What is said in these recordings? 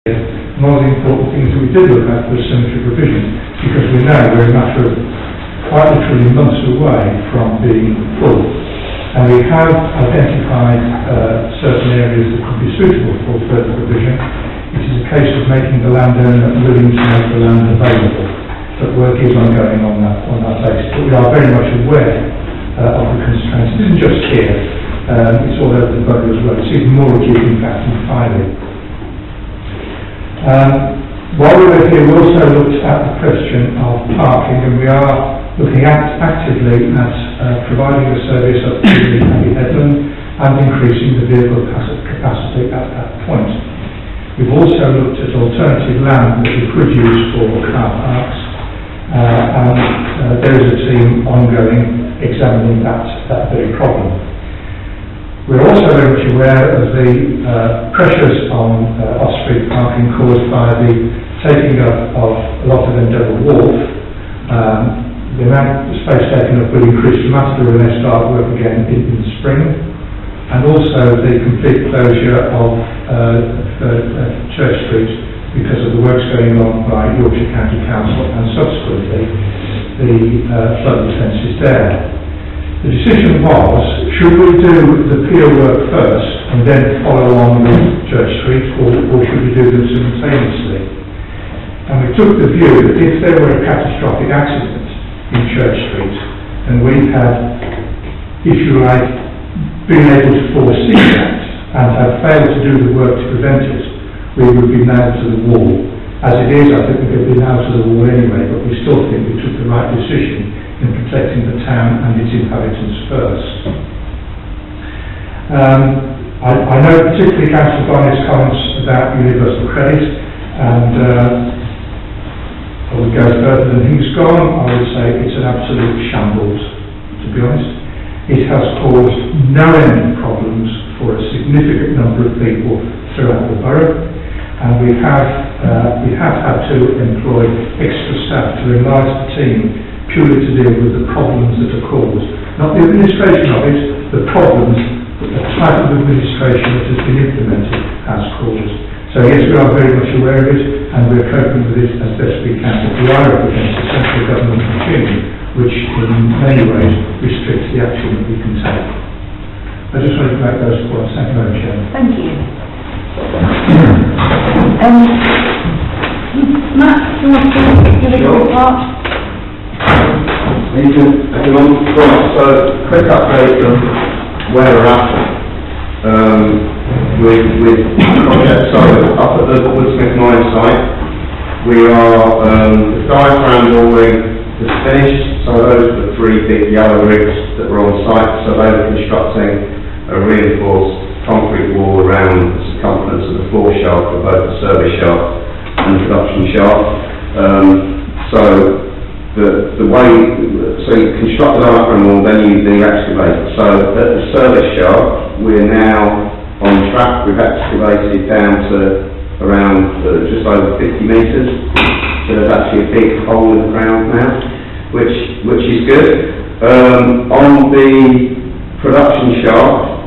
One of the important things that we did look at was cemetery provision, because we know we're a matter of quite literally months away from being full. And we have identified certain areas that could be suitable for further provision. It is a case of making the landowner willing to make the land available. But work is ongoing on that basis. But we are very much aware of the constraints. It isn't just here, it's all over the borough as well. It's even more acute, in fact, in Whitby. While we were here, we also looked at the question of parking, and we are looking actively at providing a service up to the Abbey Headland and increasing the vehicle capacity at that point. We've also looked at alternative land that we could use for car parks, and there is a team ongoing examining that very problem. We're also very much aware of the pressures on off-street parking caused by the taking up of a lot of Endeavour Wharf. The amount of space taken up will increase dramatically when they start work again in the spring, and also the complete closure of Church Street because of the works going on by Yorkshire County Council and subsequently the flood defences there. The decision was, should we do the pier work first and then follow on with Church Street, or should we do them simultaneously? And we took the view that if there were a catastrophic accident in Church Street, and we had, if you like, been able to foresee that and had failed to do the work to prevent it, we would be nailed to the wall. As it is, I think we could be nailed to the wall anyway, but we still think we took the right decision in protecting the town and its inhabitants first. I know particularly Councillor Barney's comments about universal credit, and I would go further than he's gone. I would say it's an absolute shambles, to be honest. It has caused no end of problems for a significant number of people throughout the borough, and we have had to employ extra staff to enlarge the team purely to deal with the problems that are caused. Not the administration of it, the problems that the type of administration that has been implemented has caused. So yes, we are very much aware of it, and we're coping with it as best we can. But we are up against a central government regime which in many ways restricts the action that we can take. I just wanted to make those points. Thank you, Madam Chairman. Thank you. Matt, do you want to give a quick part? Right, so quick update of where we're at with projects. So up at the Woodsmith Mine site, we are the diaphragm boring is finished. So those are the three big yellow rigs that were on site. So they were constructing a reinforced concrete wall around the circumference of the floor shaft for both the service shaft and the production shaft. The way, so you construct the diaphragm wall, then you excavate. So at the service shaft, we're now on track. We've excavated down to around just over 50 metres. So there's actually a big hole in the ground now, which is good. On the production shaft,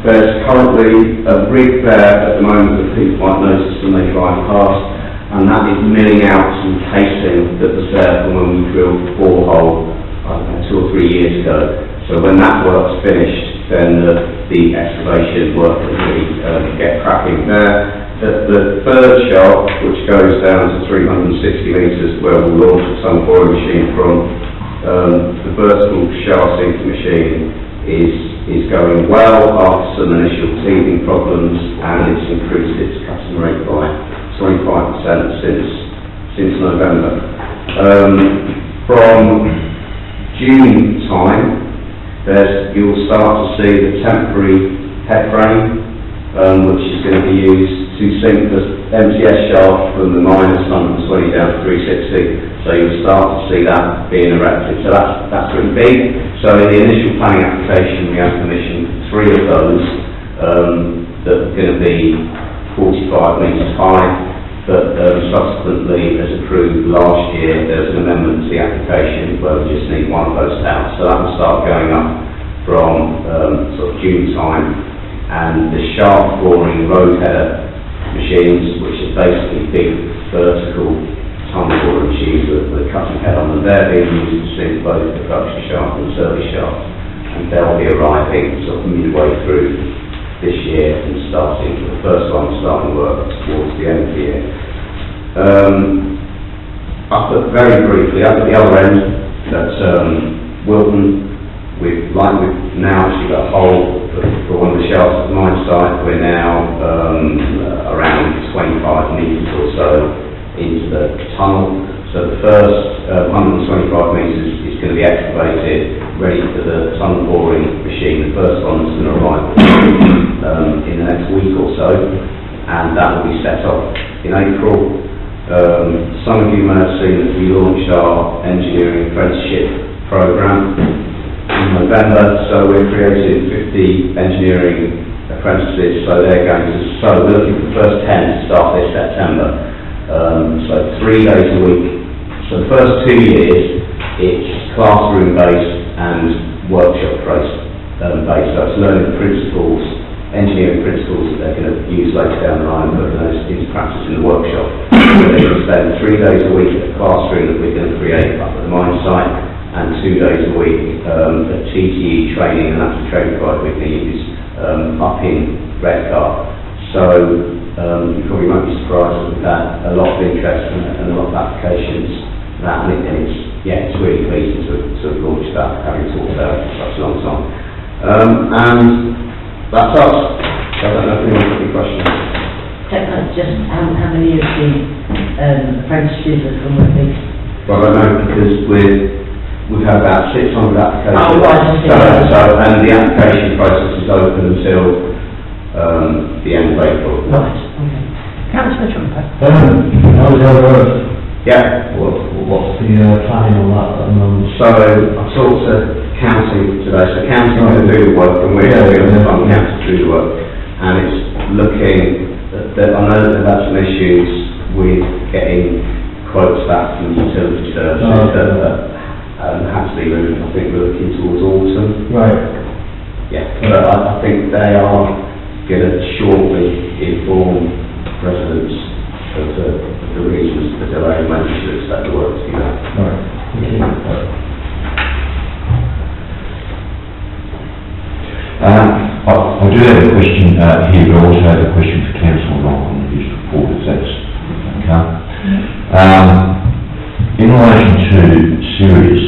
there's currently a rig there at the moment that people might notice when they drive past, and that is milling out some casing that was there from when we drilled the borehole, I don't know, 2 or 3 years ago. So when that work's finished, then the excavation work will really get cracking there. The third shaft, which goes down to 360 metres, where we'll launch some boring machine from, the vertical shaft sinking machine is going well after some initial teething problems, and it's increased its cutting rate by 25% since November. From June time, you'll start to see the temporary head frame, which is going to be used to sink the MTS shaft from the -120 down to 360. So you'll start to see that being erected. So that's pretty big. So in the initial planning application, we have commissioned 3 of those that are going to be 45 metres high. But subsequently, as approved last year, there's an amendment to the application where we just need 1 of those down. So that will start going up from sort of June time. And the shaft boring road header machines, which are basically big vertical tunnel boring machines with a cutting head on them. They're being used to sink both the production shaft and the service shaft, and they'll be arriving sort of midway through this year and starting, the first one starting work towards the end of the year. Up at, very briefly, up at the other end, at Wilton, we've now actually got a hole for one of the shafts at the mine site. We're now around 25 metres or so into the tunnel. So the first 125 metres is going to be excavated, ready for the tunnel boring machine. The first one's going to arrive in the next week or so, and that will be set up in April. Some of you may have seen that we launched our engineering apprenticeship programme in November, so we're creating 50 engineering apprentices, so we're looking for the first 10 to start this September. So 3 days a week. So the first 2 years, it's classroom based and workshop based. So it's learning principles, engineering principles that they're going to use later down the line, but those into practice in the workshop. We're going to spend 3 days a week at the classroom that we're going to create up at the mine site, and 2 days a week at TTE training, and that's the training provider we're going to use up in Redcar. So you probably won't be surprised that we've had a lot of interest and a lot of applications. It's really pleasing to have launched that, having talked about it for such a long time. And that's us. I don't know if anyone has any questions. Just how many of the apprentices are from Whitby? Well, I don't know, because we've had about 600 applications. Oh, right. And the application process is open until the end of April. Right, okay. Councillor Trumper. Yeah. What's the planning on that at the moment? So I talked to council today. So council are going to do the work, and we're going to fund council to do the work. And it's looking that I know that they've had some issues with getting quotes back from the utility services that have to be moved. I think we're looking towards autumn. Right. Yeah. But I think they are going to shortly inform residents of the reasons for the delay and when we should expect the work to be done. Right. Thank you. I do have a question here, but I also have a question for Councillor Rock on his report, if that's okay. In relation to Sirius,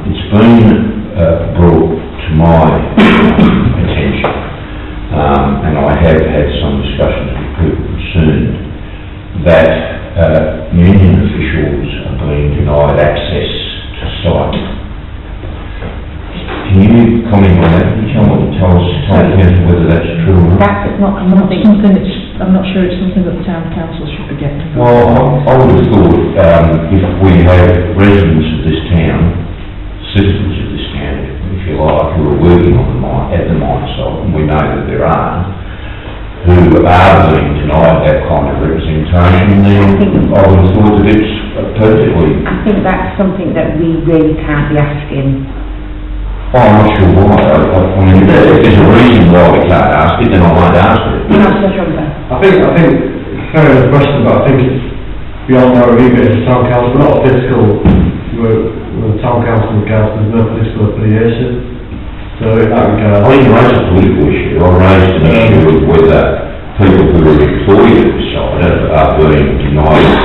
it's been brought to my attention, and I have had some discussions with people concerned that union officials are being denied access to site. Can you comment on that? Can you tell us whether that's true or not? I'm not sure it's something that the town council should be getting. Well, I would have thought if we have residents of this town, citizens of this town, if you like, who are working on the mine, at the mine site, and we know that there are, who are being denied that kind of representation, then I would have thought that it's perfectly... I think that's something that we really can't be asking. Oh, I'm not sure why. I mean, if there's a reason why we can't ask it, then I won't ask it. I think it's kind of a question, but I think it's beyond our remit as town council. We're not fiscal. We're town council and council. There's no fiscal affiliation. So in that regard, I didn't raise a political issue. I raised an issue of whether people who are employed at the site are being denied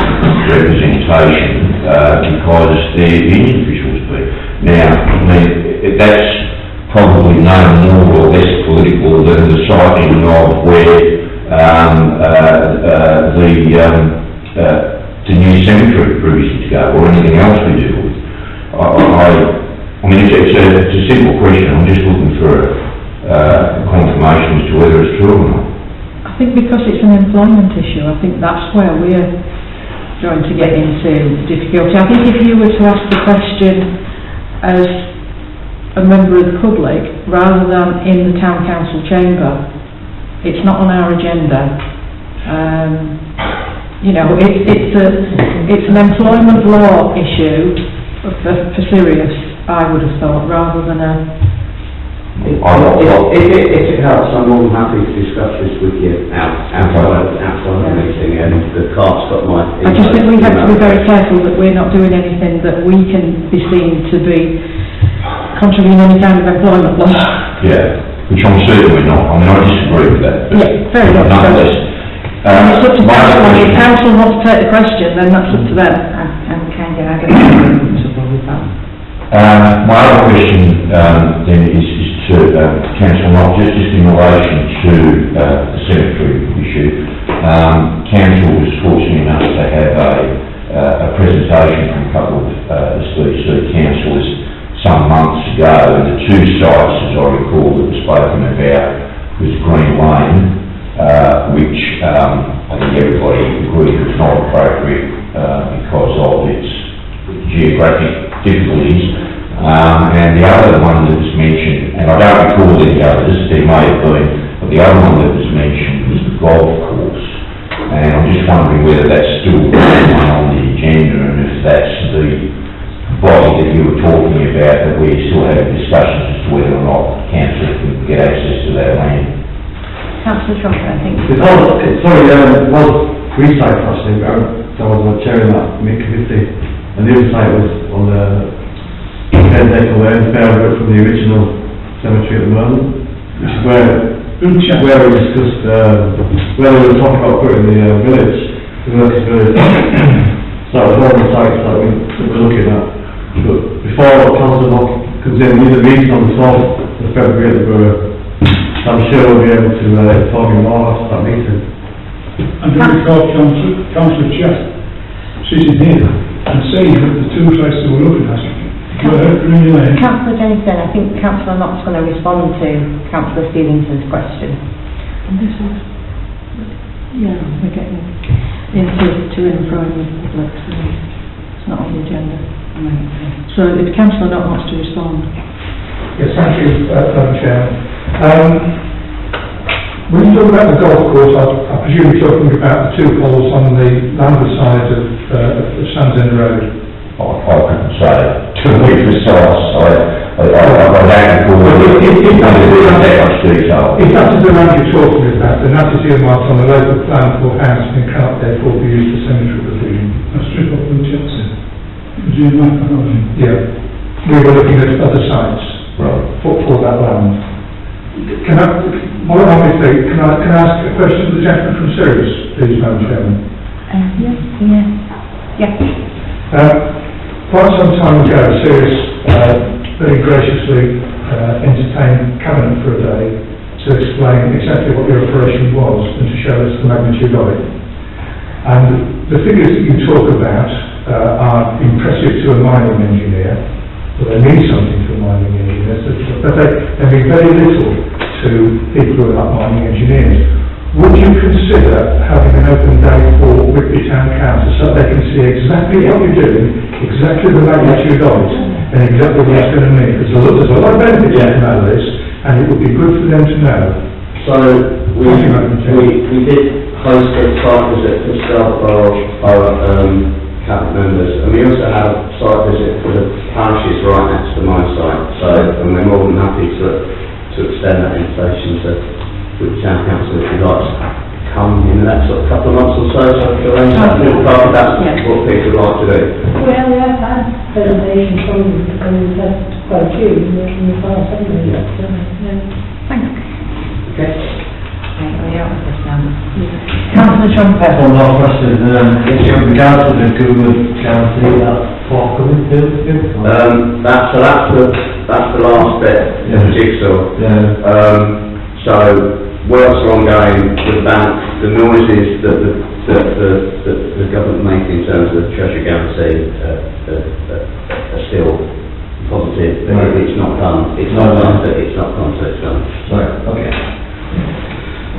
representation because their union officials be. Now, I mean, that's probably no more or less political than the siting of where the new cemetery provision to go, or anything else we deal with. I mean, it's a simple question. I'm just looking for confirmation as to whether it's true or not. I think because it's an employment issue, I think that's where we're going to get into difficulty. I think if you were to ask the question as a member of the public, rather than in the town council chamber, it's not on our agenda. It's an employment law issue for Sirius, I would have thought, rather than a If it helps, I'm more than happy to discuss this with you outside the meeting, and the clerk's got my... I just think we have to be very careful that we're not doing anything that we can be seen to be contravening any kind of employment law. Yeah, which I'm certainly not. I mean, I disagree with that. But Yeah, fair enough. nonetheless, It's up to my council. other If question- council wants to take the question, then that's up to them. I don't know with that. my other question then is to Councillor Knott, just in relation to the cemetery issue. Council was fortunate enough to have a presentation from a couple of SBC councillors some months ago, and the two sites, as I recall, that were spoken about was Green Lane, which I think everybody agreed was not appropriate because of its geographic difficulties. And the other one that was mentioned, and I don't recall any others, there may have been, but the other one that was mentioned was the golf course. And I'm just wondering whether that's still on the agenda, and if that's the body that you were talking about, that we're still having discussions as to whether or not council can get access to that land. Councillor Trump, I think. It was re-site actually, I was chairing that committee, and the other site was on the Deco Lane, fair route from the original cemetery at the moment, which is where we discussed, where we were talking about putting the village, the Workers Village. So that was one of the sites that we're looking at. But before Councillor Knock comes in, we need a meeting on the 12th of February at the borough. I'm sure we'll be able to talk more after that meeting. I'm very proud Councillor Chess sitting here and saying that the two sites that we're looking at, Councillor Jenison, I think Councillor Knott's going to respond to Councillor Stevenson's question. And this is, yeah, we're getting into and from the public, so it's not on the agenda. So if Councillor Knott wants to respond. Yes, thank you, Madam Chairman. When you talk about the golf course, I presume you're talking about the two holes on the landward side of Sands End Road. I couldn't say to be precise. I don't recall that much detail. If that's the land you're talking about, then that is earmarked on the local plan for house and cannot therefore be used for cemetery provision. a strip up in Chelsea. Do you like that housing? Yeah. We were looking at other sites for that land. Can I ask a question to the gentleman from Sirius, please, Madam Chairman? Quite some time ago, Sirius very graciously entertained Cabinet for a day to explain exactly what the operation was and to show us the magnitude of it. And the figures that you talk about are impressive to a mining engineer, but they mean something to a mining engineer, but they mean very little to people who are not mining engineers. Would you consider having an open day for Whitby Town Council so they can see exactly what you're doing, exactly the magnitude of it, and exactly what it's going to mean? Because there's a lot of benefits to know this, and it would be good for them to know. So we did host a site visit for our cabinet members, and we also had a site visit for the parishes right next to the mine site. So, and we're more than happy to extend that invitation to Whitby Town Council if you'd like to come in the next sort of couple of months or so. So if you're arrange that, that's what people would like to do. Well, we have had presentations from them, and we've had quite a few in the past, haven't we? Thanks. Okay. Councillor Trumpet. One more question, in regards to the government guarantee that's forthcoming to That's the last bit of the jigsaw. So works are ongoing with the bank. The noises that the government make in terms of the treasury guarantee are still positive. It's not done. It's not done. It's not done. So it's done. Right. Okay.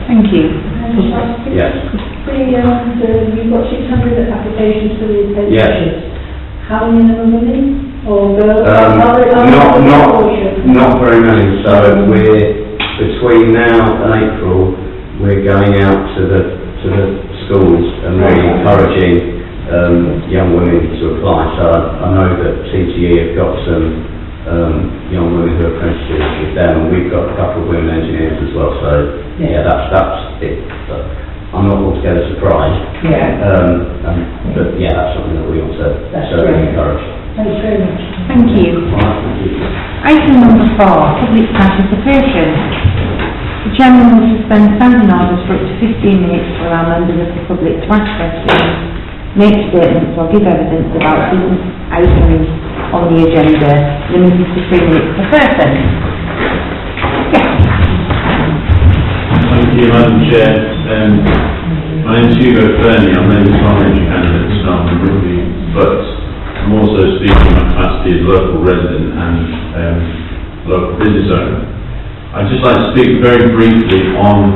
Thank you. Yes. You've got 600 applications for the pensions. Yes. How many of them are women or girls? Not very many. So we're between now and April, we're going out to the schools and really encouraging young women to apply. So I know that CTE have got some young women who are apprenticeships with them, and we've got a couple of women engineers as well, so yeah, that's it. But I'm not altogether surprised. Yeah. But yeah, that's something that we want to certainly encourage. Thanks very much. Thank you. All right, thank you. Item number 4, public participation. The Chairman will suspend standing orders for up to 15 minutes to allow members of the public to ask questions, make statements or give evidence about business items on the agenda, limited to 3 minutes per person. Thank you, Madam Chair. My name is Hugo Fernie. I'm a parliamentary candidate from Whitby, but I'm also speaking in my capacity as local resident and local business owner. I'd just like to speak very briefly on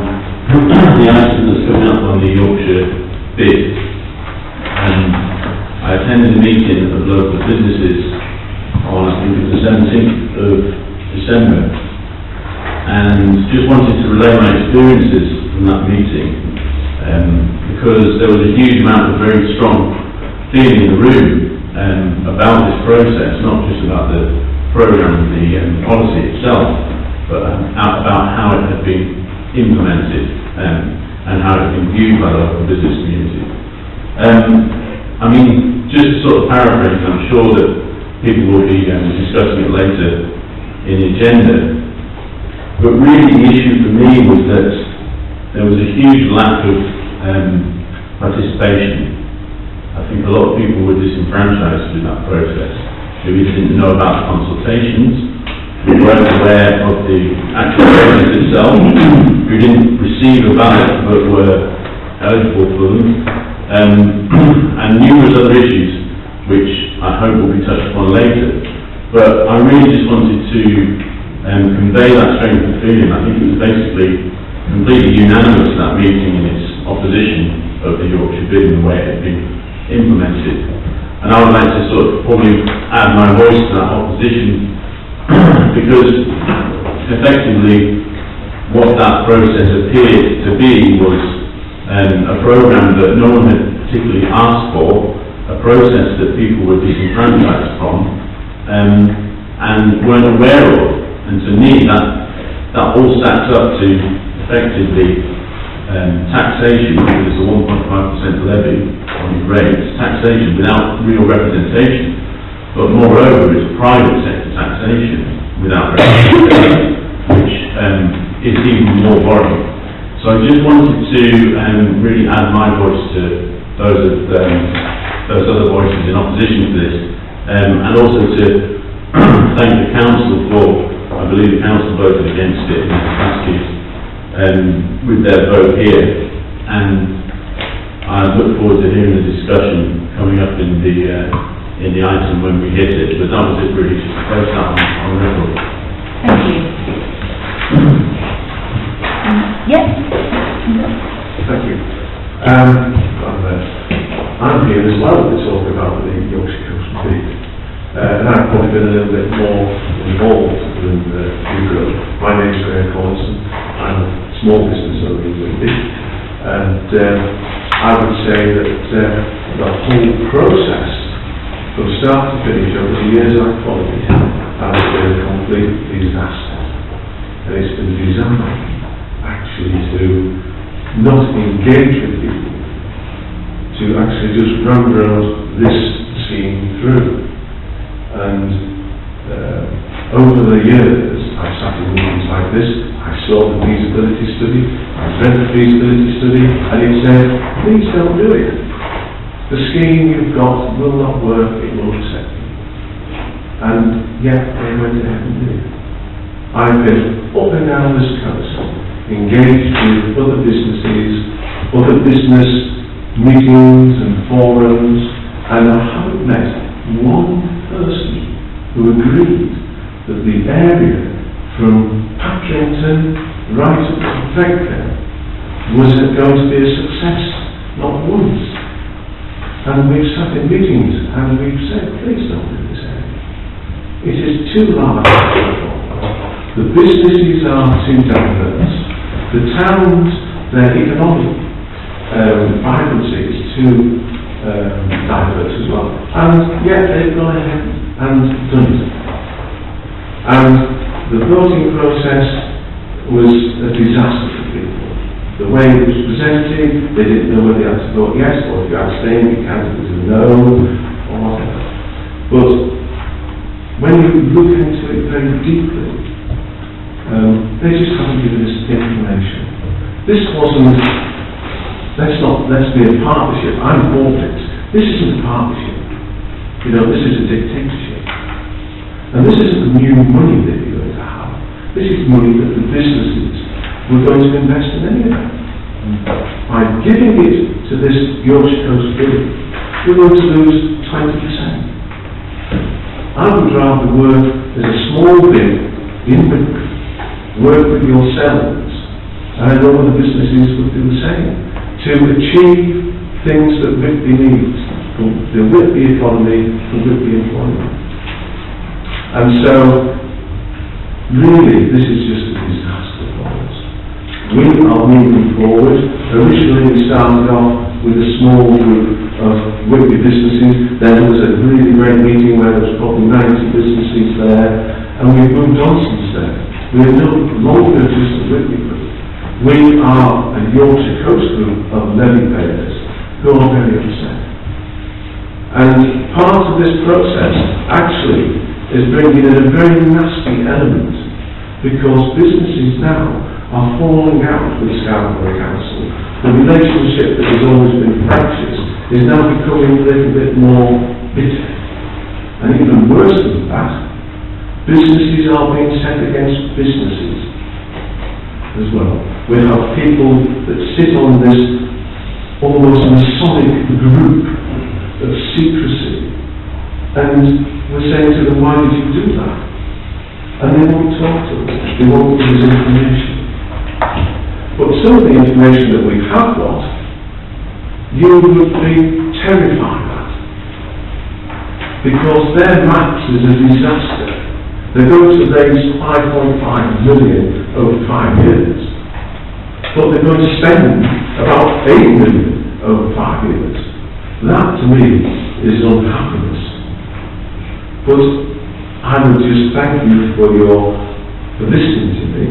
the item that's coming up on the Yorkshire bid. I attended a meeting of local businesses on, I think it was the 17th of December, and just wanted to relay my experiences from that meeting, because there was a huge amount of very strong feeling in the room about this process, not just about the programme, the policy itself, but about how it had been implemented and how it had been viewed by the local business community. I mean, just to sort of paraphrase, I'm sure that people will be discussing it later in the agenda, but really the issue for me was that there was a huge lack of participation. I think a lot of people were disenfranchised through that process. Who either didn't know about the consultations, who weren't aware of the actual process itself, who didn't receive a ballot but were eligible for them, and numerous other issues which I hope will be touched upon later. But I really just wanted to convey that strength of feeling. I think it was basically completely unanimous, that meeting, in its opposition of the Yorkshire bid and the way it had been implemented. And I would like to sort of probably add my voice to that opposition, because effectively what that process appeared to be was a programme that no one had particularly asked for, a process that people were disenfranchised from and weren't aware of. And to me that all stacks up to effectively taxation, because it's a 1.5% levy on your rates, taxation without real representation, but moreover it's private sector taxation without representation, which is even more worrying. So I just wanted to really add my voice to those other voices in opposition to this, and also to thank the council for, I believe the council voted against it in their capacities with their vote here, and I look forward to hearing the discussion coming up in the item when we hit it. But that was it really, just to place that on record. Thank you. Yes? Thank you. I'm here as well to talk about the Yorkshire Coast bid. And I've probably been a little bit more involved than Hugo. My name is Graham Collinson. I'm a small business owner in Whitby. And I would say that the whole process, from start to finish, over the years I've followed it, has been a complete disaster. And it's been designed actually to not engage with people, to actually just railroad this scheme through. And over the years I've sat in meetings like this, I saw the feasibility study, I read the feasibility study, and it said, please don't do it. The scheme you've got will not work, it will upset you. And yet they went ahead and did it. I've been up and down this coast, engaged with other businesses, other business meetings and forums, and I haven't met one person who agreed that the area from Paddington right up to Threadneedle was going to be a success, not once. And we've sat in meetings and we've said, please don't do this area. It is too large. The businesses are too diverse. The towns, their economic vibrancy is too diverse as well. And yet they've gone ahead and done it. And the voting process was a disaster for people. The way it was presented, they didn't know whether they had to vote yes, or if you abstained, you counted as a no, or whatever. But when you look into it very deeply, they just haven't given us the information. This wasn't, let's be a partnership. I'm for this. This isn't a partnership. You know, this is a dictatorship. And this isn't the new money that you're going to have. This is money that the businesses were going to invest in anyway. By giving it to this Yorkshire Coast Bill, we're going to lose 20%. I would rather work as a small bid in Whitby, work with yourselves, and I know other businesses would do the same, to achieve things that Whitby needs, from the Whitby economy, from Whitby employment. And so, really, this is just a disaster for us. We are moving forward. Originally, we started off with a small group of Whitby businesses. Then there was a really great meeting where there was probably 90 businesses there, and we've moved on since then. We are no longer just a Whitby group. We are a Yorkshire Coast group of levy payers who are very upset. And part of this process, actually, is bringing in a very nasty element, because businesses now are falling out with Scarborough Council. The relationship that has always been practiced is now becoming a little bit more bitter. And even worse than that, businesses are being set against businesses as well. We have people that sit on this almost Masonic group of secrecy, and we're saying to them, why did you do that? And they won't talk to us, they won't give us information. But some of the information that we have got, you would be terrified at, because their maps is a disaster. They're going to raise 5.5 million over 5 years, but they're going to spend about 8 million over 5 years. That, to me, is unhappiness. But I would just thank you for listening to me.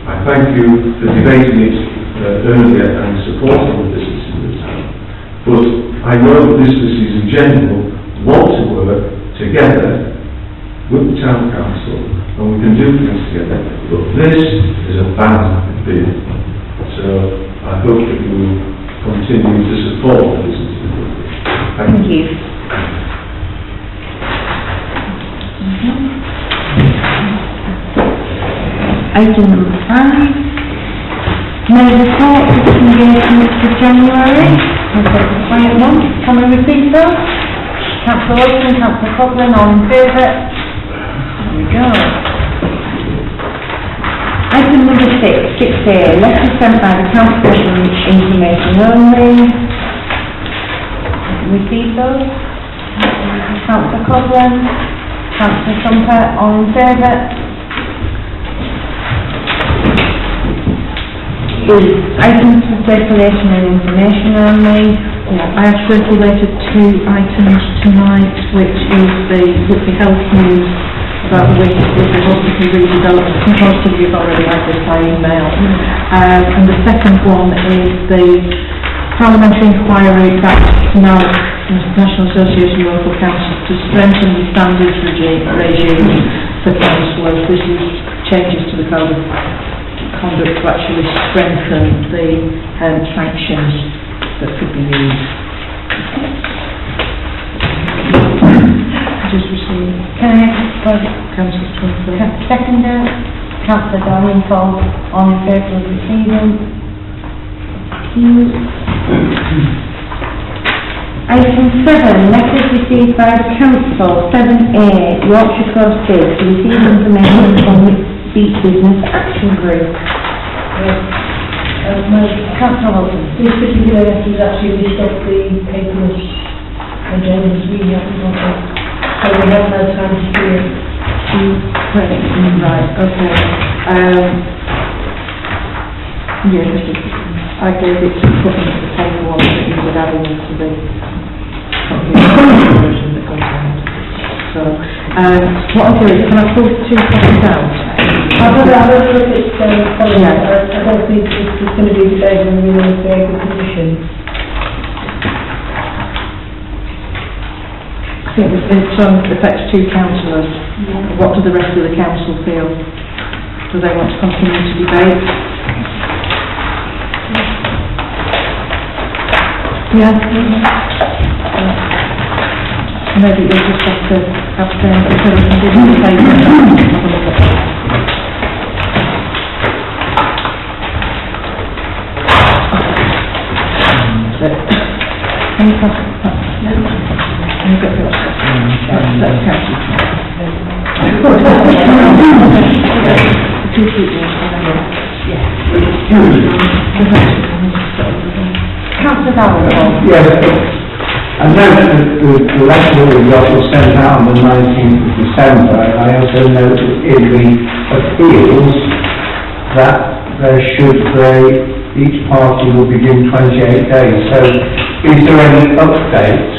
I thank you for debating it earlier and supporting the businesses in the town. But I know that businesses in general want to work together with the town council, and we can do things together. But this is a bad bid. So I hope that you will continue to support the businesses. Thank you. Item number 5. May report of engagement for January. I've got a quiet one. Can we repeat those? Councillor Wilson, Councillor Coughlin, all in favour? There we go. Item number 6, 6A, letter sent by the council for information only. Can we repeat those? Councillor Coughlin, Councillor Shumpert, all in favour? Items for circulation and information only. I have circulated 2 items tonight, which is the Whitby Health News about the Whitby Hospital redevelopment. I think most of you have already had this by email. And the second one is the parliamentary inquiry back to National Association of Local Councils to strengthen the standards regime for councillors. This is changes to the code of conduct to actually strengthen the sanctions that could be used. Just received. Can I ask Councillor Trumper? Seconder, Councillor Darlington, on in favour of receiving. Item 7, letters received by the Council, 7A, Yorkshire Coast Bill, to receive information from the Beach Business Action Group. Councillor Wilson. This particular letter is actually list off the paperless agendas we haven't got it. So we haven't had time to do it. Right, okay. Yes, I gave it to put into the paper one that you would add into the version that goes out. So What I'll do is, can I pull 2 copies out? I don't know if it's, Yeah. I don't think it's going to be today when we're in a very good position. I think it affects 2 councillors. What do the rest of the council feel? Do they want to continue to debate? Yeah. Maybe you'll just have to abstain because I didn't say that. Can you pass that? Can you get the that's Councillor Darrell. Yes, I know that the letter that we got was sent out on the 19th of December. I also know in the appeals that there should be, each party will be given 28 days. So is there any update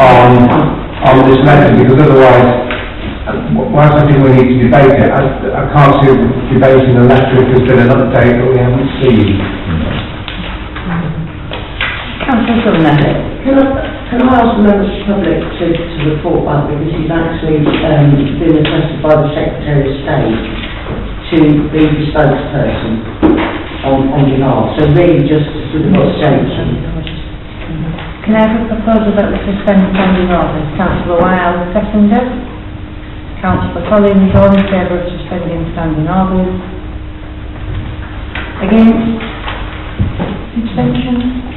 on this matter? Because otherwise, whilst I think we need to debate it, I can't see debating a letter if there's been an update that we haven't seen. Councillor Can I ask the members of the public to report back, because he's actually been requested by the Secretary of State to be the spokesperson on behalf, so really just to the state. Can I have a proposal about the suspended standing orders? Councillor Wilde, seconder. Councillor Collins, all in favour of suspending standing orders. Against? Abstention?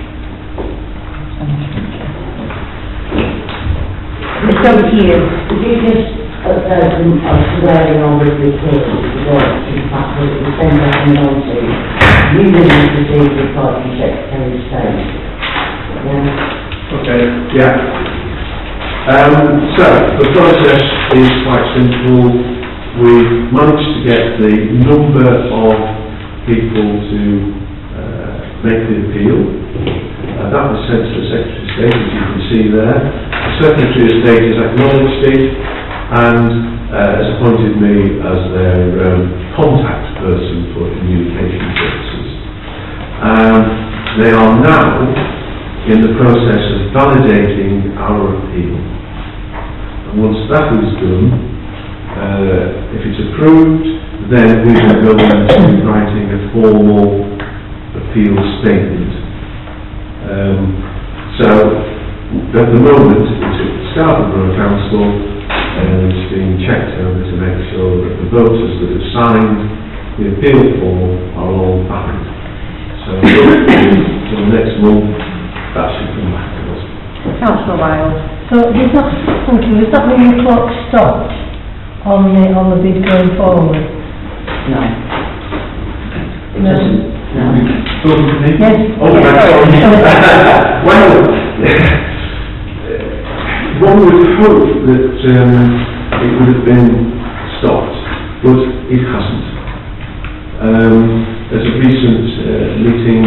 It's over to you. Could you just swearing on with the report, the fact that it was sent out in Monty, you didn't receive the report from Secretary of State? Yeah? Okay, yeah. So, the process is quite simple. We've managed to get the number of people to make the appeal. That was sent to the Secretary of State, as you can see there. The Secretary of State has acknowledged it and has appointed me as their contact person for communication purposes. They are now in the process of validating our appeal. And once that is done, if it's approved, then we will go into writing a formal appeal statement. So, at the moment, it's at Scarborough Council, and it's being checked over to make sure that the voters that have signed the appeal form are all valid. So, until next month, that should come back to us. Councillor Wilde. So does that mean the clock stopped on the bid going forward? No. It doesn't. No. Yes. Oh, well, one would hope that it would have been stopped, but it hasn't. There's a recent meeting,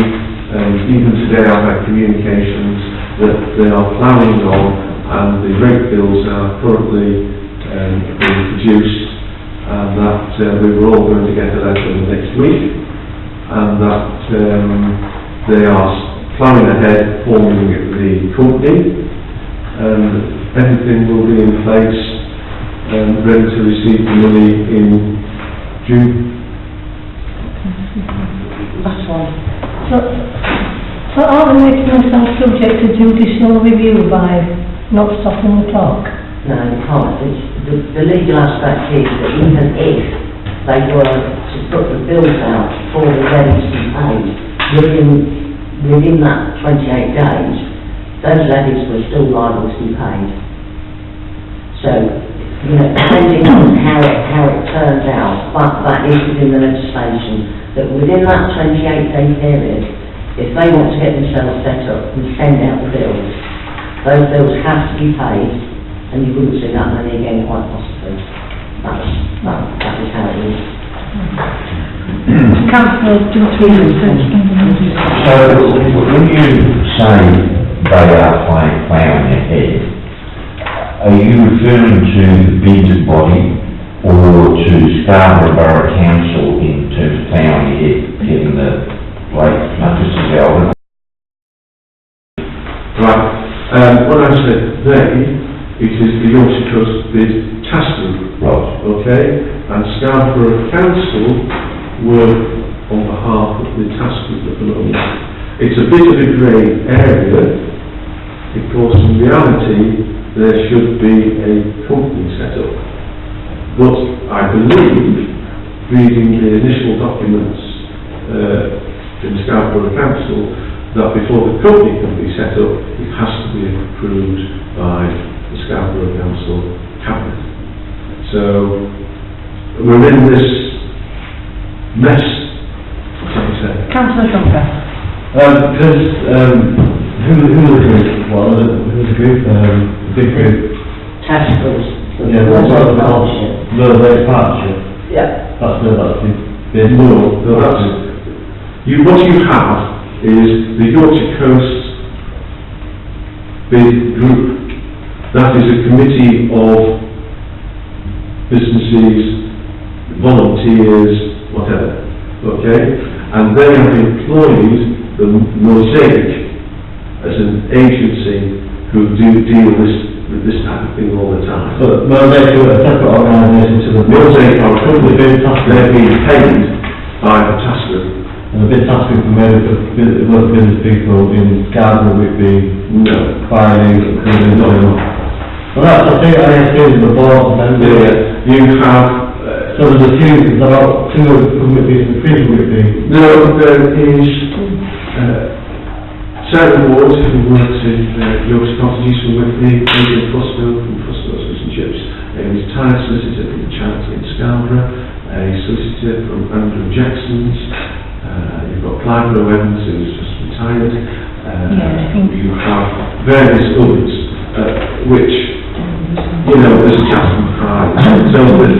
even today I've had communications that they are planning on, and the rate bills are currently being produced, and that we were all going to get a letter next week, and that they are planning ahead, forming the company, and everything will be in place and ready to receive the money in June. Last one. So aren't we making ourselves subject to judicial review by not stopping the clock? No, you can't. The legal aspect is that even if they were to put the bills out for the levies to be paid within that 28 days, those levies were still liable to be paid. So, depending on how it turns out, but that is within the legislation, that within that 28-day period, if they want to get themselves set up and send out the bills, those bills have to be paid, and you wouldn't see that money again quite possibly. That is how it is. Councillor Duty. So, when you say they are playing their head, are you referring to the bid body or to Scarborough Borough Council in terms of plowing ahead, getting the late notices out? Right. When I said they, it is the Yorkshire Coast Bid Task Group. Right. Okay? And Scarborough Council work on behalf of the task group at the moment. It's a bit of a grey area, because in reality there should be a company set up. But I believe, reading the initial documents in Scarborough Council, that before the company can be set up, it has to be approved by the Scarborough Council Cabinet. So we're in this mess, shall we say. Councillor Trumper. Because, who was the group? What was it? Who was the group? The big group? Task force. Yeah, that's what it's called. Low-rate partnership. Yeah. That's the bid. No, that's, what you have is the Yorkshire Coast Bid Group. That is a committee of businesses, volunteers, whatever, okay? And they have employed the Mosaic as an agency who deal with this type of thing all the time. But Mosaic are a separate organisation to the Mosaic are a company, they're being paid by the task group. And the bid task group are made up of business people in Scarborough, Whitby, Whitby, well, that's, I think, I assume the board member. You have, so there's a few, there are two of the Whitby and three from Whitby. no, there is Sarah Ward, who works in Yorkshire Cottages from Whitby, Adrian Fussville from Fussville Fish and Chips, a retired solicitor from the charity in Scarborough, a solicitor from Andrew Jackson's, you've got Clive Evans, who's just retired, you have various others, which, you know, there's a chance and pride. So the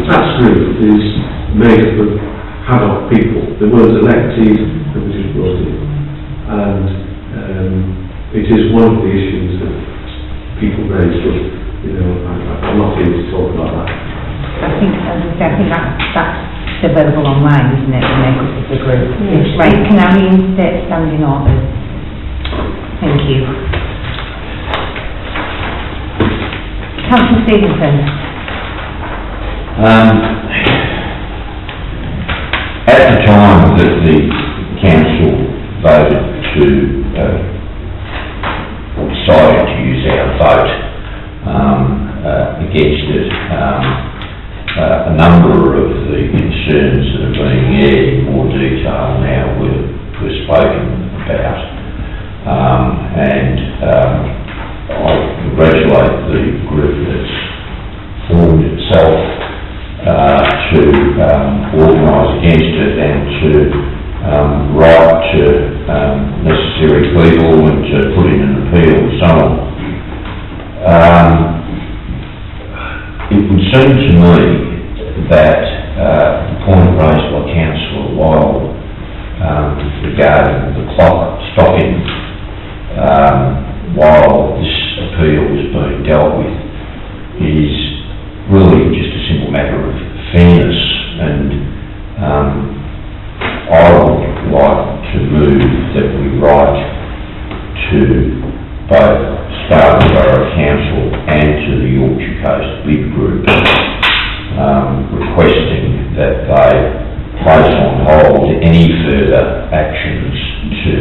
task group is made up of ad hoc people. There was elected, that was just brought in. And it is one of the issues that people raise, but, you know, I'm not here to talk about that. I think, as I say, I think that's available online, isn't it, the makeup of the group? Yes. Right, can I reinstate standing orders? Thank you. Councillor Stevenson. At the time that the council voted to decided to use our vote against it, a number of the concerns that are being aired in more detail now were spoken about, and I congratulate the group that's formed itself to organise against it and to write to necessary people and to put in an appeal and so on. It would seem to me that the point raised by Councillor Lyle regarding the clock stopping while this appeal is being dealt with is really just a simple matter of fairness, and I would like to move that we write to both Scarborough Borough Council and to the Yorkshire Coast Bid Group requesting that they place on hold any further actions to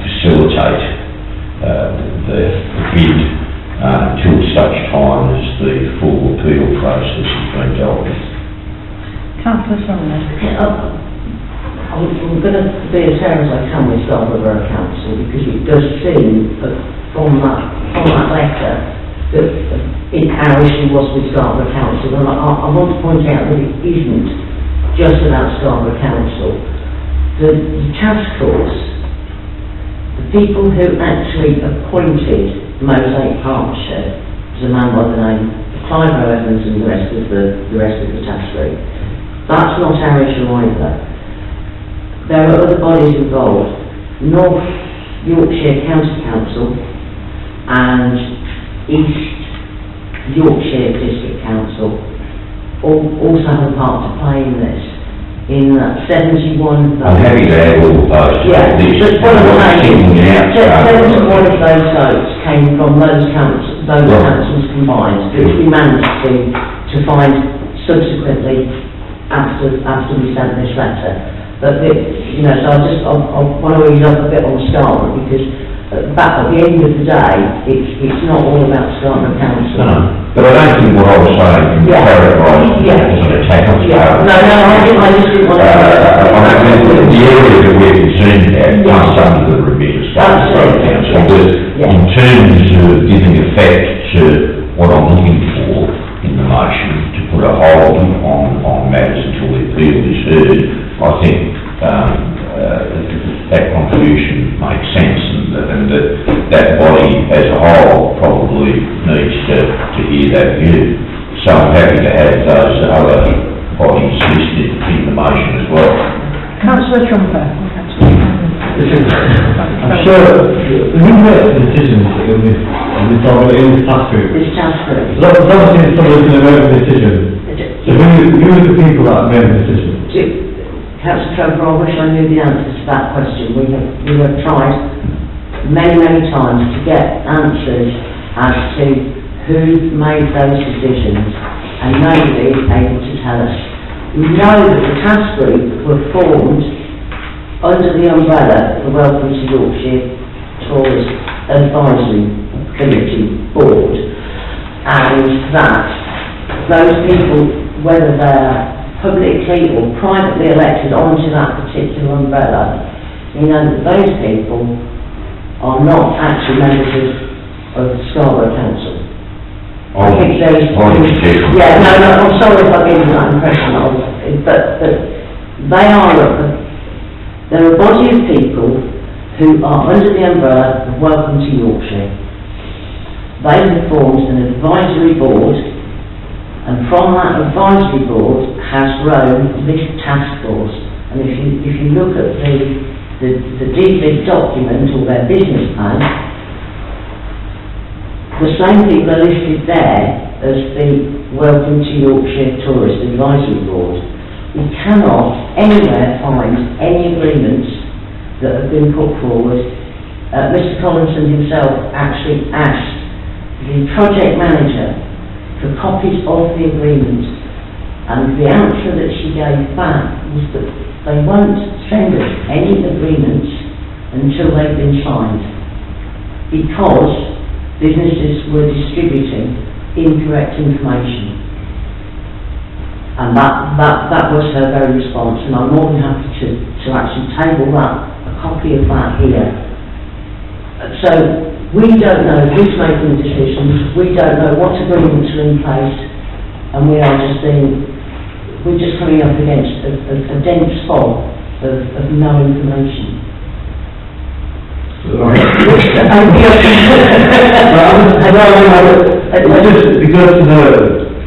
facilitate the bid until such time as the full appeal process has been dealt with. Councillor Sumner. I'm going to be as fair as I can with Scarborough Borough Council, because it does seem that from that letter that our issue was with Scarborough Council, and I want to point out that it isn't just about Scarborough Council. The task force, the people who actually appointed Mosaic Partnership, was a man by the name of Clive Evans and the rest of the task group. That's not our issue either. There are other bodies involved, North Yorkshire County Council and East Yorkshire District Council also have a part to play in this. In that 71 votes. I'm happy to have all those. Yeah, This, but one of out, 71 of those votes came from those councils combined, which we managed to find subsequently after we sent this letter. But so I want to ease up a bit on Scarborough, because at the end of the day, it's not all about Scarborough Council. No, but I don't think what I was saying can be characterised as an attack on Scarborough. No, I just didn't want to... The area that we're concerned about comes under the remit of Scarborough Council, but in terms of giving effect to what I'm looking for in the motion, to put a hold on matters until the appeal is heard, I think that contribution makes sense, and that body as a whole probably needs to hear that view. So I'm happy to have those other bodies listed in the motion as well. Councillor Trumper. I'm sure, who makes the decisions in this task group? This task group. There's obviously somebody's going to make a decision. So who are the people that made the decision? Councillor Trevor, I wish I knew the answer to that question. We have tried many times to get answers as to who made those decisions, and nobody is able to tell us. We know that the task group were formed under the umbrella of the Welcome to Yorkshire Tourist Advisory Committee Board, and that those people, whether they're publicly or privately elected onto that particular umbrella, you know that those people are not actually members of the Scarborough Council. I think those... Yeah, no, I'm sorry if I gave you that impression, but they're a body of people who are under the umbrella of Welcome to Yorkshire. They have formed an advisory board, and from that advisory board has grown this task force. And if you look at the DFID document or their business plan, the same people are listed there as the Welcome to Yorkshire Tourist Advisory Board. We cannot anywhere find any agreements that have been put forward. Mr. Collinson himself actually asked the project manager for copies of the agreement, and the answer that she gave back was that they won't send us any agreements until they've been signed, because businesses were distributing incorrect information. And that was her very response, and I'm more than happy to actually table a copy of that here. So we don't know who's making the decisions, we don't know what agreements are in place, and we're just coming up against a dense fog of no information. It's because if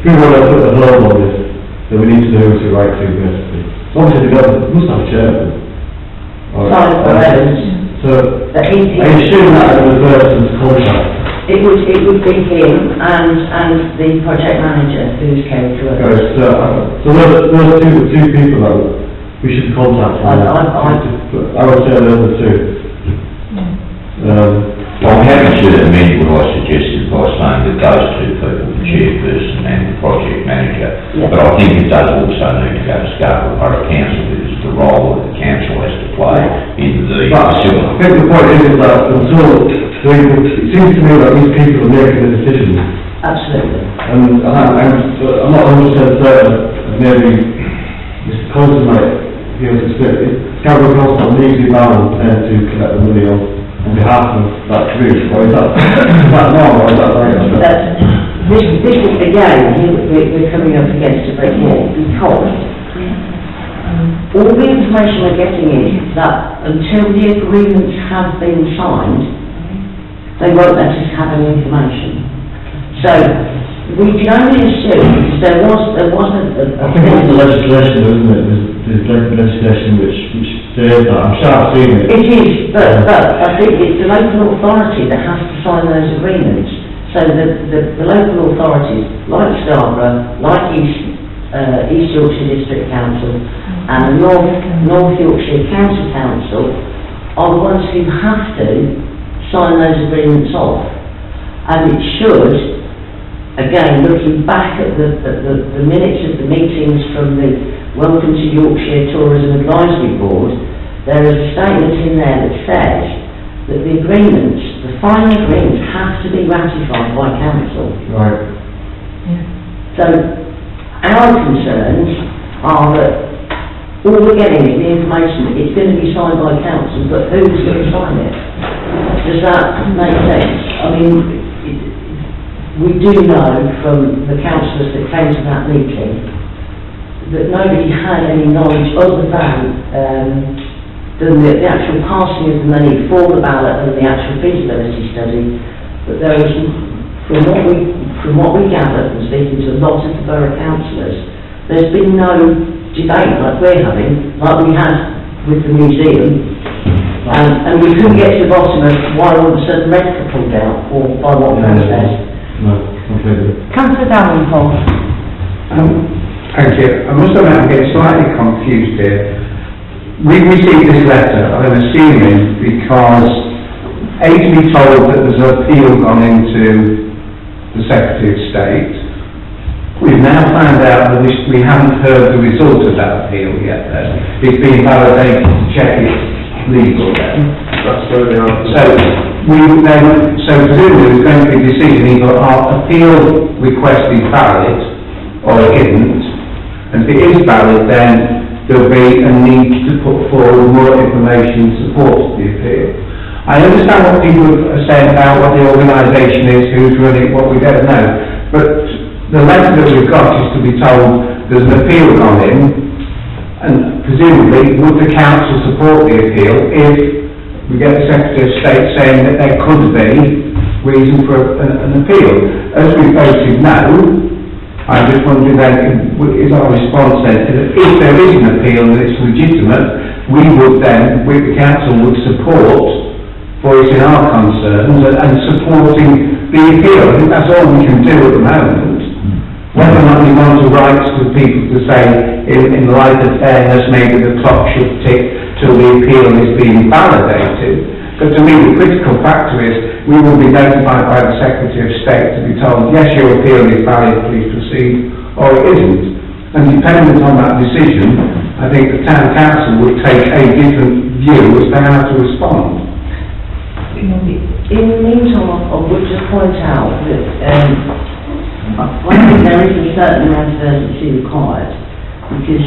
we want to put the hold on this, then we need to know who to write to, basically. Obviously the government must have a chairman. So, I assume that was the person's contact. It would be him and the project manager who's carried through. So those two people that we should contact. I would say those are two. I'm happy to amend what I suggested by saying that those two people, the chairperson and the project manager, but I think it does also need to go to Scarborough Borough Council, because the role that the council has to play in the facility. I think the point is that it seems to me that these people are making the decisions. Absolutely. And I'm not 100% certain, maybe Mr. Colson might be able to explain it. Scarborough Council legally bound to collect the money on behalf of that group, or is that normal, or is that right? This is, again, we're coming up against a brick wall, because all the information we're getting is that until the agreements have been signed, they won't let us have any information. So we can only assume, because there was I think it's the legislation, isn't it? There's legislation which says that. I'm sure I've seen it. It is, but I think it's the local authority that has to sign those agreements. So So the local authorities, like Scarborough, like East Yorkshire District Council and North Yorkshire County Council are the ones who have to sign those agreements off. And it should, again, looking back at the minutes of the meetings from the Welcome to Yorkshire Tourism Advisory Board, there is a statement in there that says that the agreements, the final agreements, have to be ratified by council. Right. So our concerns are that all we're getting is the information, it's going to be signed by council, but who's going to sign it? Does that make sense? I mean, we do know from the councillors that came to that meeting that nobody had any knowledge other than the actual passing of the money for the ballot and the actual feasibility study. But there was, from what we gathered from speaking to a lot of the borough councillors, there's been no debate like we're having, like we had with the museum, and we couldn't get to the bottom of why all of a sudden red got pulled out, or by what Chris says. No, completely. Councillor Davenport. Thank you. I must admit I'm getting slightly confused here. We received this letter, I'm assuming, because A, to be told that there's an appeal gone into the Secretary of State. We've now found out that we haven't heard the result of that appeal yet then. It's been validated to check it's legal then. That's where they are. So presumably there's going to be a decision either our appeal request is valid or it isn't. And if it is valid then there'll be a need to put forward more information in support of the appeal. I understand what people are saying about what the organisation is, who's running it, what we don't know, but the letter that we've got is to be told there's an appeal gone in, and presumably would the council support the appeal if we get the Secretary of State saying that there could be reason for an appeal. As we voted no, I'm just wondering then, is our response then, if there is an appeal and it's legitimate, we would then, the council would support voicing our concerns and supporting the appeal. I think that's all we can do at the moment. Whether or not we want to write to people to say, in light of fairness, maybe the clock should tick till the appeal is being validated. But to me, the critical factor is we will be notified by the Secretary of State to be told, yes, your appeal is valid, please proceed, or it isn't. And dependent on that decision, I think the Town Council would take a different view as to how to respond. In the meantime, I would just point out that I think there is a certain amount of urgency required, because,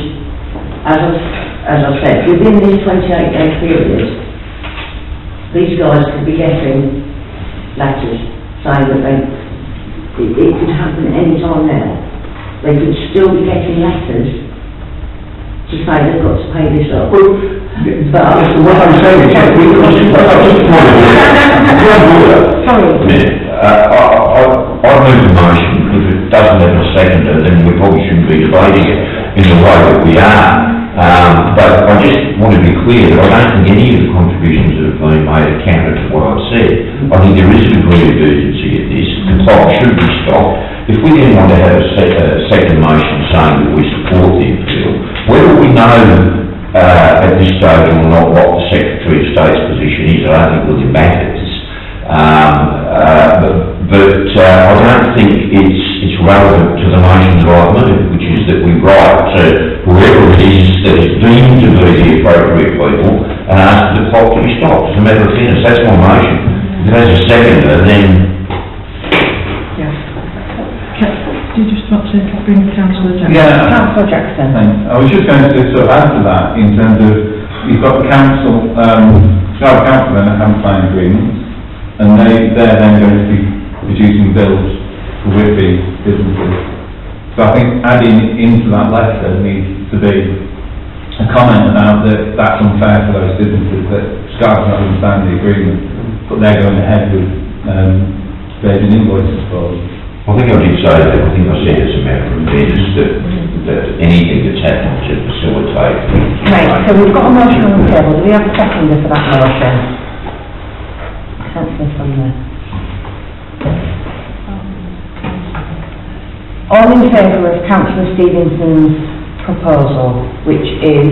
as I said, within this 28-day period, these guys could be getting letters saying that it could happen any time now. They could still be getting letters to say they've got to pay this up. But what I'm saying is, I've moved the motion. If it doesn't have a seconder, then we probably shouldn't be debating it in the way that we are. But I just want to be clear that I don't think any of the contributions that have been made are counter to what I've said. I think there is a degree of urgency in this. The clock should be stopped. If we then want to have a second motion saying that we support the appeal, whether we know at this stage or not what the Secretary of State's position is, I don't think really matters. But I don't think it's relevant to the motion that I've moved, which is that we write to whoever it is that is deemed to be the appropriate people and ask the clock to be stopped. As a matter of fairness, that's my motion. If it has a seconder, then... Yes. Do you just want to bring Councillor Jackson? Yeah. Councillor Jackson. Thanks. I was just going to sort of add to that in terms of, you've got the council, Scarborough Council then haven't signed agreements, and they're then going to be producing bills for Whitby businesses. So I think adding into that letter needs to be a comment about that that's unfair for those businesses, that Scarborough's not understand the agreement, but they're going ahead with raising invoices for them. I think I did say that. I think I said as a matter of fairness that anything that's happened to facilitate... Right, so we've got a motion on the table. Do we have a seconder for that motion? Councillor from there. All in favour of Councillor Stevenson's proposal, which is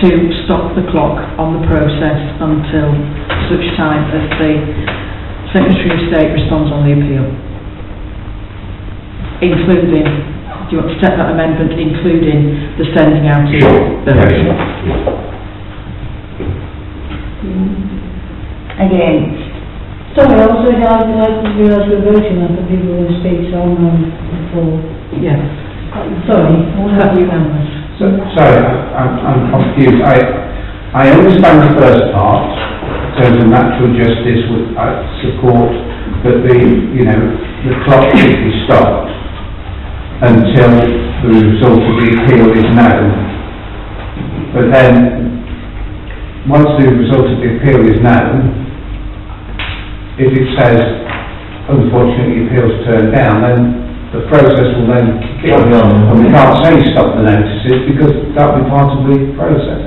to stop the clock on the process until such time as the Secretary of State responds on the appeal. Including, do you want to set that amendment, including the sending out of the... Against? Sorry, also, I didn't realise we were voting on the people who speak, so I'm before. Yes. Sorry, Is that unanimous? Sorry, I'm confused. I understand the first part, in terms of natural justice, I support that the clock should be stopped until the result of the appeal is known. But then, once the result of the appeal is known, if it says, unfortunately, appeal's turned down, then the process will then kick on. And we can't say stop the notices, because that'll be part of the process.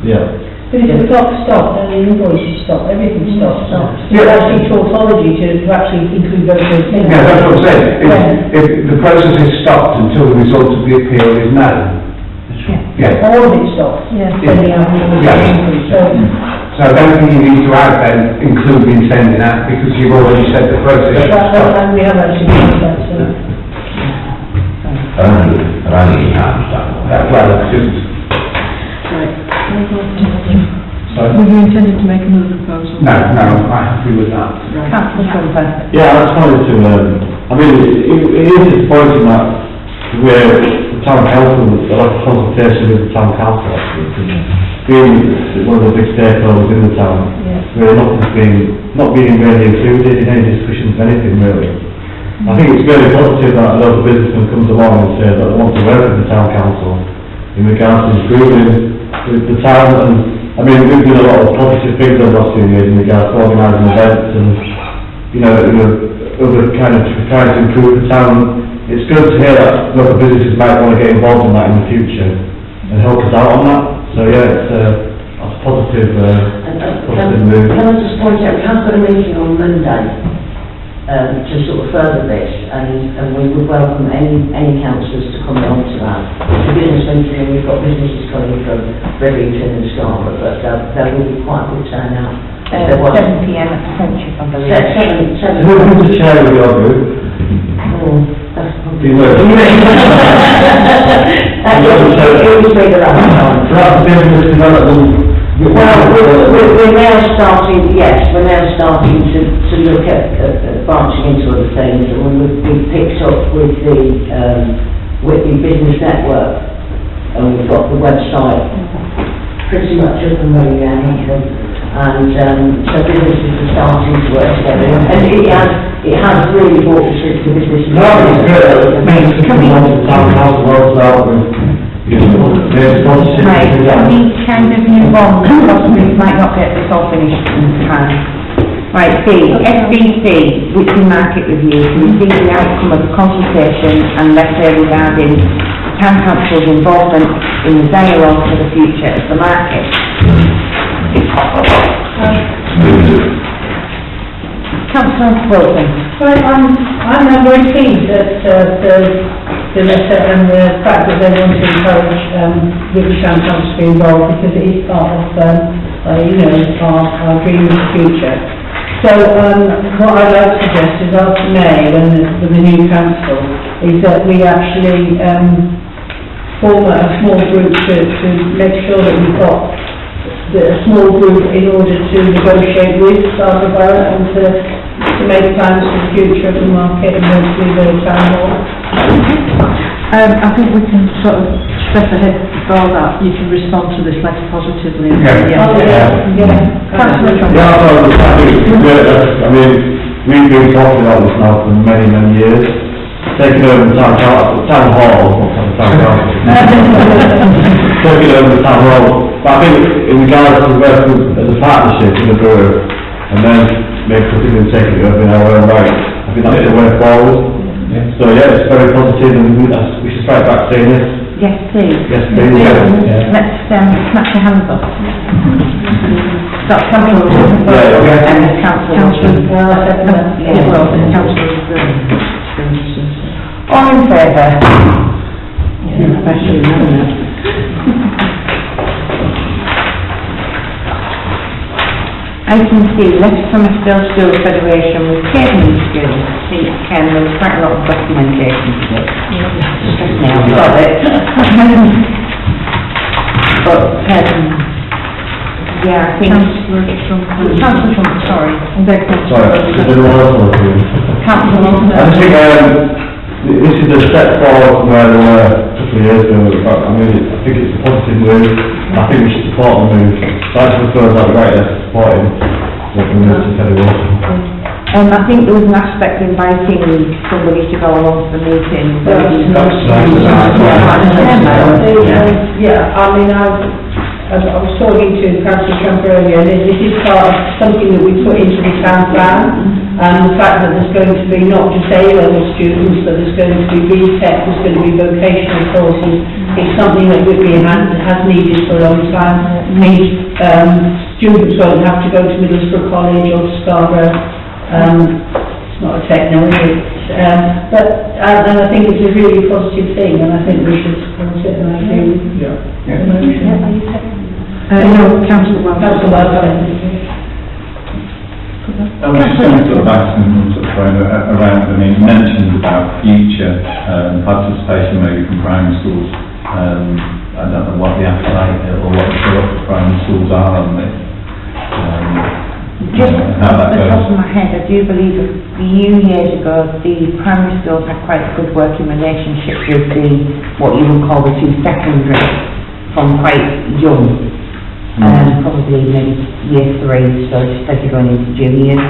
Yeah. But if the clock stopped, then the invoices stop, everything stops. Yeah. It's actually tautology to actually include those things. Yeah, that's what I'm saying. If the process is stopped until the result of the appeal is known. Yeah. All of it stops. Yes. Sending out invoices. So I don't think you need to add then, including sending out, because you've already said the process should stop. And we have actually done that, so. I don't think harm's done. Well, it's just... Right. Sorry? Were you intended to make another proposal? No, I'm quite happy with that. Right. Councillor Trumper? Yeah, I just wanted to, I mean, it is disappointing that where the town council, the lack of consultation with the town council, actually, being one of the big stakeholders in the town, where not being really included in any discussions of anything really. I think it's very positive that a lot of businessmen comes along and say that they want to work with the town council in regards to improving the town, and I mean we've done a lot of positive things over the last few years in regards to organising events and other kind of trying to improve the town. It's good to hear that local businesses might want to get involved in that in the future and help us out on that. So yeah, it's a positive move. Can I just point out, we have got a meeting on Monday to sort of further this, and we would welcome any councillors to come along to that. It's a business meeting, and we've got businesses coming from Rivington and Scarborough, but there will be quite a good turnout. 7 PM at the Friendship, I believe. Who's the chair of your group? It was bigger at the time. Perhaps business development. Well, we're now starting, we're now starting to look at branching into other things, and we've picked up with the Whitby Business Network, and we've got the website pretty much up and running now, and so businesses are starting to work together, and it has really brought the business. No, it's good. It means to come along to the town council works out with, Right, can we kind of move on, possibly we might not get this all finished in time. Right, B, SBC, Whitby Market Review, to receive the outcome of the consultation and letter regarding the town council's involvement in the dialogue for the future of the market. Councillor Wilson. Well, I'm very pleased that the letter and the fact that they want to encourage Whitby Town Council to be involved, because it is part of our dream of the future. So what I'd like to suggest is after May, when the new council, is that we actually form a small group to make sure that we've got a small group in order to negotiate with Scarborough Borough and to make plans for the future of the market and hopefully the town hall. I think we can sort of step ahead before that. You can respond to this letter positively. Councillor Trump. I mean, we've been talking about this now for many, many years. Taking over the town hall, taking over the town hall. But I think in regards to working as a partnership in the borough, and then maybe considering taking it over in our own right, I think that's the way forward. So yeah, it's very positive, and we should strike back saying this. Yes, please. Yes, please. Yeah. Let's smash your hands up. Stop something. And the council. All in favour? Especially now. Item C, letter from a Still School Federation with catering skills. I think there was quite a lot of documentation to this. Stress me out, got it. But, yeah, I think... Councillor Trump, sorry. Sorry, I didn't want to. Councillor I think, this is a step forward from where they were a couple of years ago. I mean, I think it's a positive move. I think we should support the move. So I just feel like right there supporting what the Minister said it was. I think there was an aspect inviting somebody to go along to the meeting. Yeah, I mean, I was talking to Councillor Trump earlier, and this is part of something that we put into the town plan, and the fact that there's going to be not just A-level students, but there's going to be BTEC, there's going to be vocational courses. It's something that Whitby has needed for a long time. Students won't have to go to Middlesbrough College or Scarborough. It's not a technology, but and I think it's a really positive thing, and I think we should support it, and I agree with you. No, Councillor Wells. I was just going to sort of ask and sort of around, I mean, you mentioned about future participation maybe from primary schools. I don't know what the appetite or what the primary schools are on this. Just how that off the top goes. of my head, I do believe a few years ago the primary schools had quite a good working relationship with what you would call the two secondary from quite young, probably maybe year 3, so just as you're going into juniors.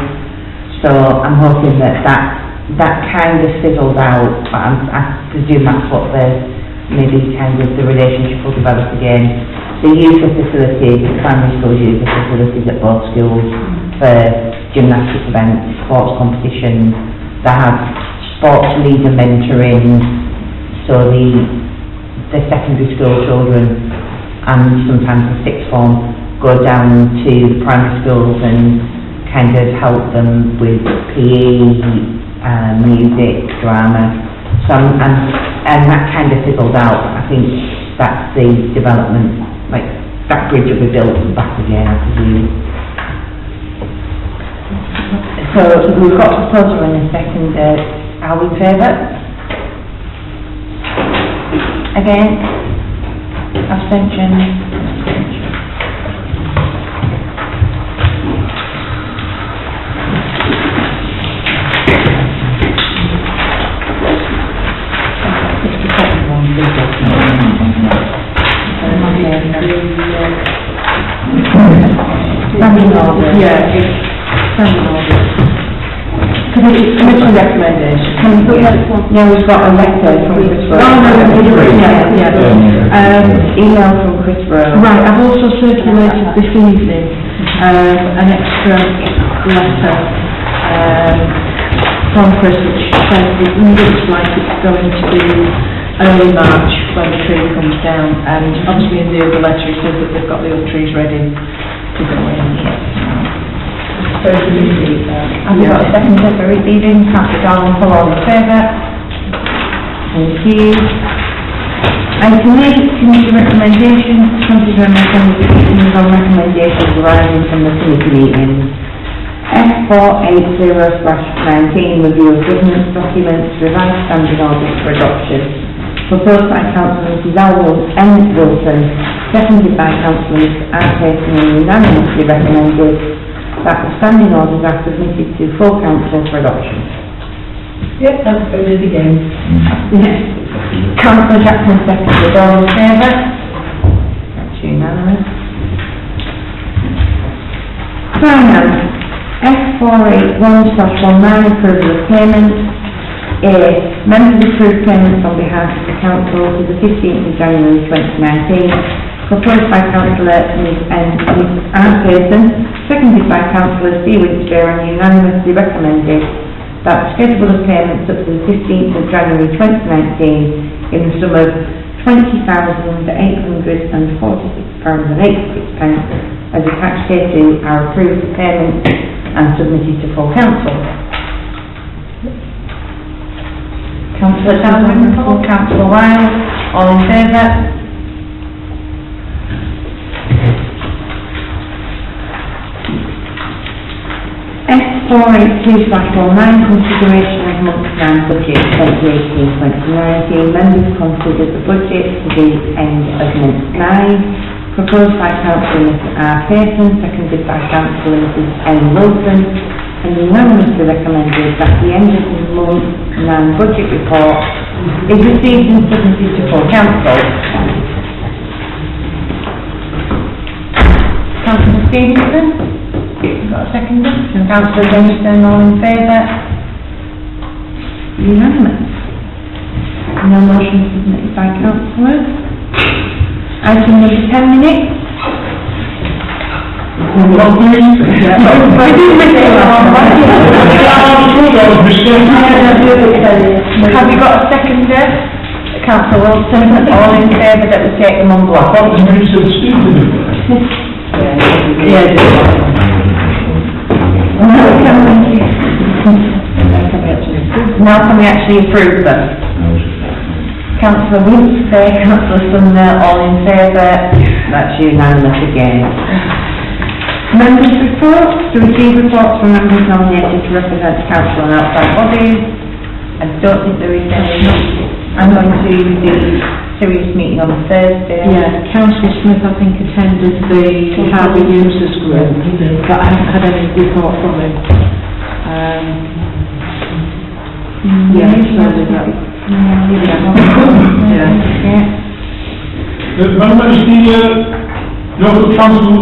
So I'm hoping that kind of fizzled out, but I presume that's what maybe kind of the relationship will develop again. The use of facilities, primary schools use the facilities at both schools for gymnastics events, sports competitions. They have sports leader mentoring, so the secondary school children and sometimes the sixth form go down to the primary schools and kind of help them with PE, music, drama. So and that kind of fizzled out. I think that's the development. Like, that bridge will be built back again, I presume. So, we've got a proposal in a second. Are we in favour? Against? Abstention? Standing order. Yeah, it's standing order. Committee recommendation. Yeah, we've got a letter from Chris Rowe. Email from Chris Rowe. Right, I've also circulated this evening an extra letter from Chris, which says it looks like it's going to be early March when the tree comes down, and obviously in the other letter it says that they've got the other trees ready to go in. Have you got a second for receiving? Councillor Darwin, all in favour? Thank you. Item 8, committee recommendations. Consider and recommendations on recommendations arising from the committee meetings. F480/19, review of governance documents, revised standing orders for adoption. Proposed by Councillor Mrs N. Wilson, seconded by Councillor Mrs R. Payson, and unanimously recommended that the standing orders are submitted to full council for adoption. Yep, that's voted again. Councillor Jackson, seconded. All in favour? That's unanimous. Finance, F481/19, approval of payments. A, members approve payments on behalf of the council to the 15th of January 2019, proposed by Councillor Ms R. Payson, seconded by Councillor C. Winspear, and unanimously recommended that the schedule of payments up to the 15th of January 2019 in the sum of £20,846.86 as attached hereto are approved for payment and submitted to full council. Councillor Councillor Dalrymple, Councillor Wilde, all in favour? S482/19, consideration of month-round budget 2018-2019. Members consider the budget to the end of month 9, proposed by Councillor Mr R. Pearson, seconded by Councillor Mrs N. Wilson, and unanimously recommended that the end of the month 9 budget report is received and submitted to full council. Councillor Stevenson? Got a second? Councillor Jameson, all in favour? Unanimous. No motion submitted by councillors. Item number 10 minutes. Have you got a seconder? Councillor Wilson, all in favour that we take them on block? Now can we actually approve them? Councillor Winster, Councillor Sumner, all in favour? That's unanimous again. Members' reports. To receive reports from members nominated to represent the council and outside bodies. I don't think there is any. I'm going to the serious meeting on Thursday. Yeah, Councillor Smith, I think, attended the Harbour Users Group, but I haven't had any report from him. Remember the local council,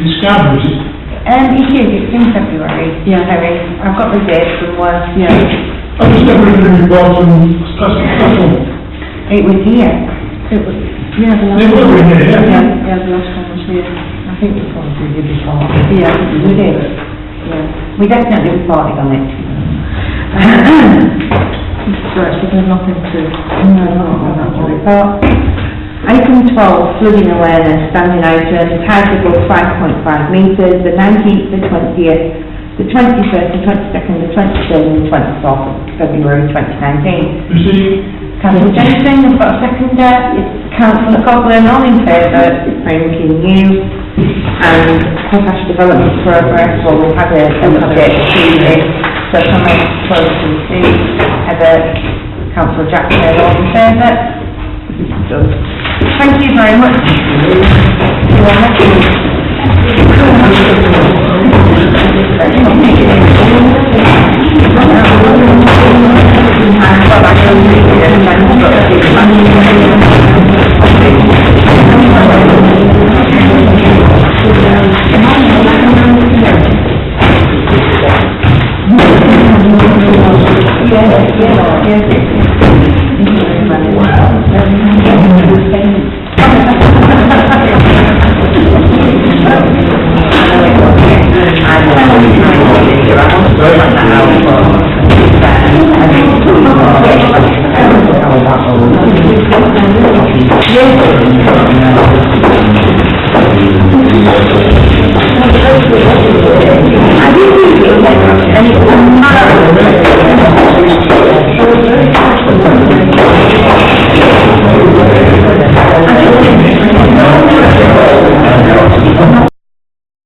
discoveries? It's in February. Yeah. Terry, I've got the date somewhere. Yeah. I just never read the report from Special. It was here. It was, yeah, the last They were in here, yeah? Yeah, the last one was here. I think we probably did before. Yeah, We did. yeah. We definitely reported on it. So actually there's nothing to... No, not to report. Item 12, flooding awareness, standing item, height above 5.5 metres, the 19th, the 20th, the 21st, the 22nd, the 23rd and the 24th of February 2019. You see, Councillor Jensen, I've got a seconder. Councillor Coghlan, all in favour, thanking you. And potash development progress, well, we've had an update to this, so can I close to see Heather, Councillor Jackson, all in favour? Thank you very much. You are